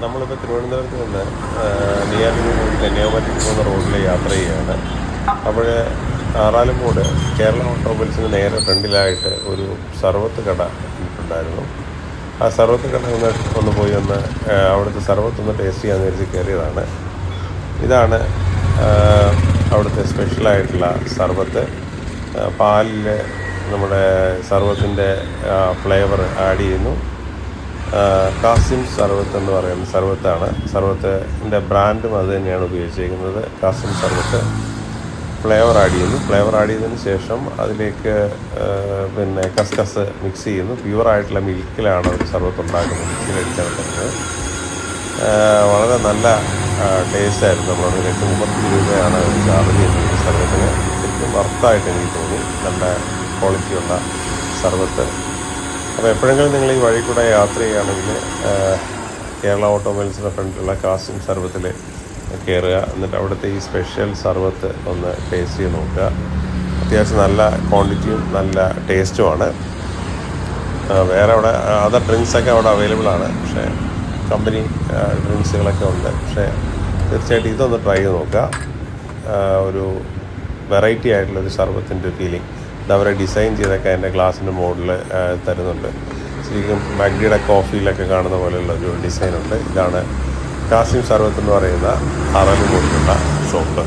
നമ്മളിപ്പോൾ തിരുവനന്തപുരത്ത് നിന്ന് നെയ്യാറ്റിൻകര പോകുന്ന റോഡിൽ യാത്ര ചെയ്യുകയാണ്. അപ്പോൾ ആറാലുംമൂട് കേരള ഓട്ടോമൊബൈൽസിന് നേരെ ഫ്രണ്ടിലായിട്ട് ഒരു സർവത്ത് കട ഉണ്ടായിരുന്നു. ആ സർവത്ത് കട ഒന്ന് പോയി അവിടുത്തെ സർവത്ത് ഒന്ന് ടേസ്റ്റ് ചെയ്യാൻ വിചാരിച്ച് കയറിയതാണ്. ഇതാണ് അവിടുത്തെ സ്പെഷ്യലായിട്ടുള്ള സർവത്ത്. പാലിൽ നമ്മുടെ സർവത്തിൻ്റെ ഫ്ലേവർ ആഡ് ചെയ്യുന്നു. കാസിം സർവത്ത് എന്ന് പറയുന്ന സർവത്താണ്. സർവത്തിൻ്റെ ബ്രാൻഡും അത് തന്നെയാണ് ഉപയോഗിച്ചിരിക്കുന്നത്. കാസിം സർവത്ത് ഫ്ലേവർ ആഡ് ചെയ്യുന്നു. ഫ്ലേവർ ആഡ് ചെയ്തതിന് ശേഷം അതിലേക്ക് കസ്കസ് മിക്സ് ചെയ്യുന്നു. പ്യുവറായിട്ടുള്ള മിൽക്കിലാണ് ഒരു സർവത്ത് ഉണ്ടാക്കുന്നത്, മിൽക്കിലടിച്ചാണ് തരുന്നത്. വളരെ നല്ല ടേസ്റ്റായിരുന്നു. നമ്മളത് 30 രൂപയാണ് ചാർജ് ചെയ്യുന്നത്. സർവത്തിന് ശരിക്കും വർത്തായിട്ട് എനിക്ക് തോന്നി. നല്ല ക്വാളിറ്റിയുള്ള സർവത്ത്. അപ്പോൾ എപ്പോഴെങ്കിലും നിങ്ങൾ ഈ വഴി കൂടെ യാത്ര ചെയ്യുകയാണെങ്കിൽ കേരള ഓട്ടോമൊബൈൽസിൻ്റെ ഫ്രണ്ടിലുള്ള കാസിം സർവത്തിൽ കയറുക. എന്നിട്ട് അവിടുത്തെ ഈ സ്പെഷ്യൽ സർവത്ത് ഒന്ന് ടേസ്റ്റ് ചെയ്ത് നോക്കുക. അത്യാവശ്യം നല്ല ക്വാണ്ടിറ്റിയും നല്ല ടേസ്റ്റുമാണ്. വേറെ അവിടെ അതർ ഡ്രിങ്ക്സൊക്കെ അവിടെ അവൈലബിൾ ആണ്. പക്ഷേ കമ്പനി ഡ്രിങ്ക്സുകളൊക്കെ ഉണ്ട്. പക്ഷേ തീർച്ചയായിട്ടും ഇതൊന്ന് ട്രൈ ചെയ്ത് നോക്കുക. ഒരു വെറൈറ്റി ആയിട്ടുള്ളൊരു സർവത്തിൻ്റെ ഫീലിംഗ് ഇതവരെ ഡിസൈൻ ചെയ്തൊക്കെ അതിൻ്റെ ഗ്ലാസിൻ്റെ മോഡൽ തരുന്നുണ്ട്. ശരിക്കും മാഗ്ഡിയുടെ കോഫിയിലൊക്കെ കാണുന്ന പോലെയുള്ള ഒരു ഡിസൈനുണ്ട്. ഇതാണ് കാസിം സർവത്ത് എന്ന് പറയുന്ന ആറാലുംമൂടിലുള്ള ഷോപ്പ്.